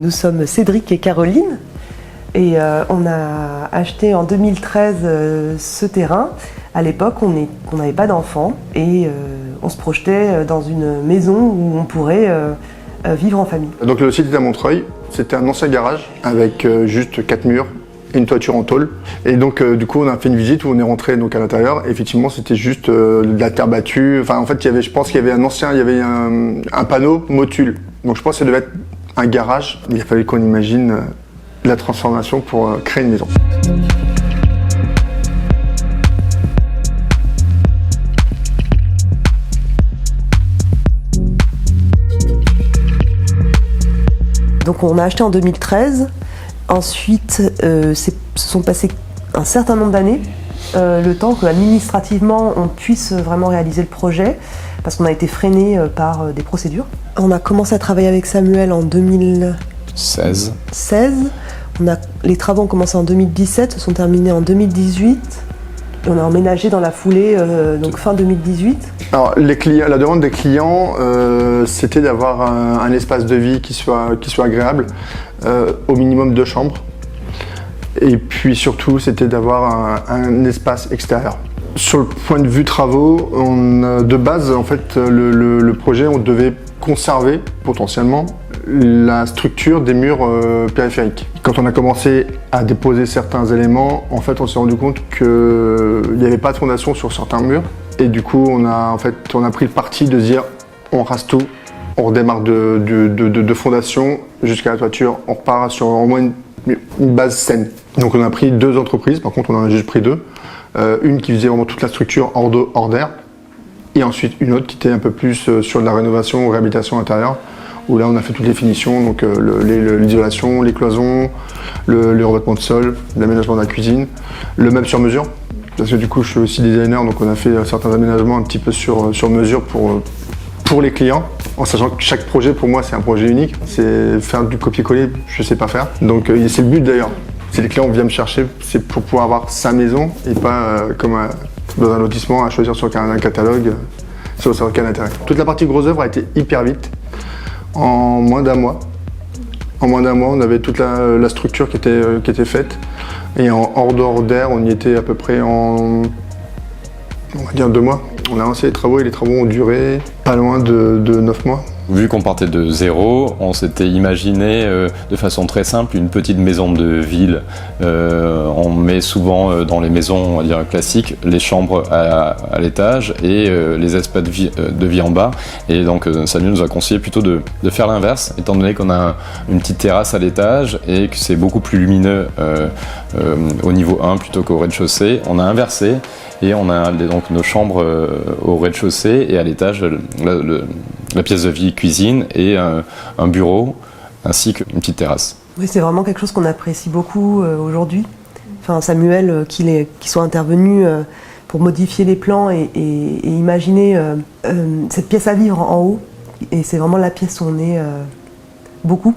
Nous sommes Cédric et Caroline et on a acheté en 2013 ce terrain. À l'époque, on n'avait pas d'enfants et on se projetait dans une maison où on pourrait vivre en famille. Donc le site était à Montreuil, c'était un ancien garage avec juste 4 murs et une toiture en tôle. Et donc du coup on a fait une visite où on est rentré donc à l'intérieur. Effectivement c'était juste de la terre battue. Enfin en fait je pense qu'il y avait un panneau Motul. Donc je pense que ça devait être un garage. Il a fallu qu'on imagine la transformation pour créer une maison. Donc on a acheté en 2013. Ensuite, se sont passés un certain nombre d'années, le temps qu'administrativement on puisse vraiment réaliser le projet, parce qu'on a été freiné par des procédures. On a commencé à travailler avec Samuel en 2016. Les travaux ont commencé en 2017, se sont terminés en 2018. Et on a emménagé dans la foulée, donc fin 2018. Alors la demande des clients, c'était d'avoir un espace de vie qui soit agréable, au minimum 2 chambres. Et puis surtout, c'était d'avoir un espace extérieur. Sur le point de vue travaux, de base, en fait, le projet, on devait conserver potentiellement la structure des murs périphériques. Quand on a commencé à déposer certains éléments, en fait, on s'est rendu compte qu'il n'y avait pas de fondation sur certains murs. Et du coup, on a pris le parti de dire on rase tout, on redémarre de fondation jusqu'à la toiture, on repart sur au moins une base saine. Donc on a pris 2 entreprises, par contre on en a juste pris 2. Une qui faisait vraiment toute la structure hors d'air, et ensuite une autre qui était un peu plus sur de la rénovation ou réhabilitation intérieure, où là on a fait toutes les finitions, donc l'isolation, les cloisons, le revêtement de sol, l'aménagement de la cuisine, le meuble sur mesure, parce que du coup je suis aussi designer, donc on a fait certains aménagements un petit peu sur mesure pour les clients, en sachant que chaque projet pour moi c'est un projet unique, c'est faire du copier-coller, je sais pas faire, donc c'est le but d'ailleurs. Si les clients viennent me chercher, c'est pour pouvoir avoir sa maison et pas comme dans un lotissement à choisir sur un catalogue, sur aucun intérêt. Toute la partie gros œuvre a été hyper vite, en moins d'un mois. En moins d'un mois, on avait toute la structure qui était faite, et en hors d'air, on y était à peu près on va dire 2 mois. On a lancé les travaux et les travaux ont duré pas loin de 9 mois. Vu qu'on partait de zéro, on s'était imaginé de façon très simple une petite maison de ville. On met souvent dans les maisons, on va dire classiques, les chambres à l'étage et les espaces de vie en bas. Et donc Samuel nous a conseillé plutôt de faire l'inverse, étant donné qu'on a une petite terrasse à l'étage et que c'est beaucoup plus lumineux au niveau 1 plutôt qu'au rez-de-chaussée. On a inversé et on a donc nos chambres au rez-de-chaussée et à l'étage la pièce de vie, cuisine et un bureau ainsi qu'une petite terrasse. Oui, c'est vraiment quelque chose qu'on apprécie beaucoup aujourd'hui. Enfin, Samuel qui soit intervenu pour modifier les plans et imaginer cette pièce à vivre en haut. Et c'est vraiment la pièce où on est beaucoup.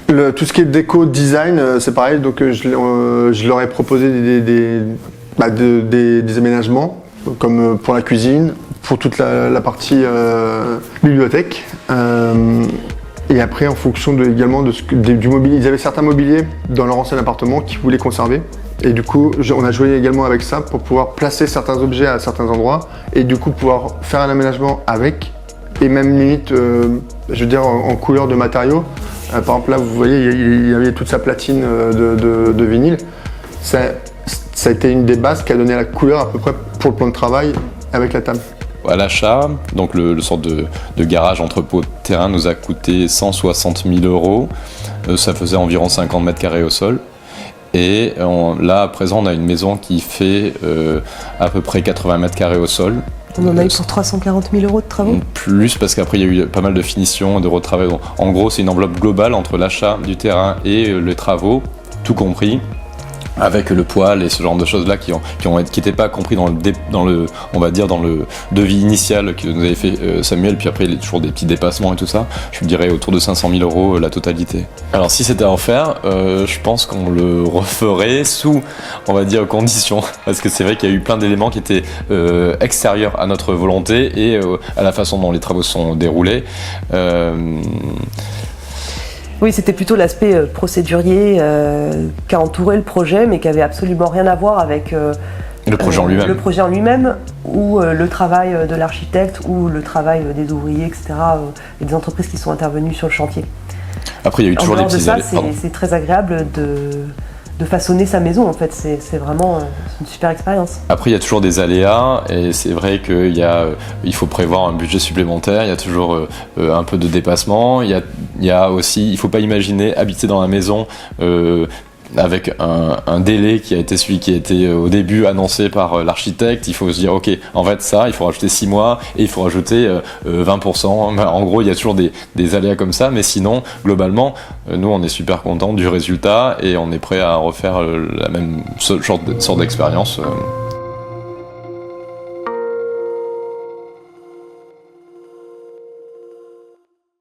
Tout ce qui est déco, design, c'est pareil. Donc je leur ai proposé des aménagements, comme pour la cuisine, pour toute la partie bibliothèque. Et après, en fonction également du mobilier, ils avaient certains mobiliers dans leur ancien appartement qu'ils voulaient conserver. Et du coup, on a joué également avec ça pour pouvoir placer certains objets à certains endroits et du coup pouvoir faire un aménagement avec, et même limite, je veux dire, en couleur de matériaux. Par exemple, là, vous voyez, il y avait toute sa platine de vinyle. Ça a été une des bases qui a donné la couleur à peu près pour le plan de travail avec la table. À l'achat, donc le sorte de garage entrepôt terrain nous a coûté 160 000 €. Ça faisait environ 50 mètres carrés au sol. Et là, à présent, on a une maison qui fait à peu près 80 mètres carrés au sol. On en a eu pour 340 000 € de travaux. Plus, parce qu'après, il y a eu pas mal de finitions, de retravail. En gros, c'est une enveloppe globale entre l'achat du terrain et les travaux, tout compris, avec le poêle et ce genre de choses-là qui n'étaient pas compris dans le devis initial que nous avait fait Samuel, puis après il y a toujours des petits dépassements et tout ça. Je dirais autour de 500 000 € la totalité. Alors si c'était à refaire, je pense qu'on le referait sous, on va dire, conditions, parce que c'est vrai qu'il y a eu plein d'éléments qui étaient extérieurs à notre volonté et à la façon dont les travaux sont déroulés. Oui, c'était plutôt l'aspect procédurier qui a entouré le projet, mais qui avait absolument rien à voir avec le projet en lui-même. Le projet en lui-même, ou le travail de l'architecte, ou le travail des ouvriers, etc., et des entreprises qui sont intervenues sur le chantier. Après, il y a eu toujours des petits aléas. C'est très agréable de façonner sa maison, en fait. C'est vraiment une super expérience. Après, il y a toujours des aléas, et c'est vrai qu'il faut prévoir un budget supplémentaire, il y a toujours un peu de dépassement. Il y a aussi, il ne faut pas imaginer habiter dans la maison avec un délai qui a été au début annoncé par l'architecte. Il faut se dire, ok, en fait ça, il faut rajouter 6 mois et il faut rajouter 20%. En gros, il y a toujours des aléas comme ça, mais sinon, globalement, nous, on est super contents du résultat et on est prêt à refaire la même sorte d'expérience.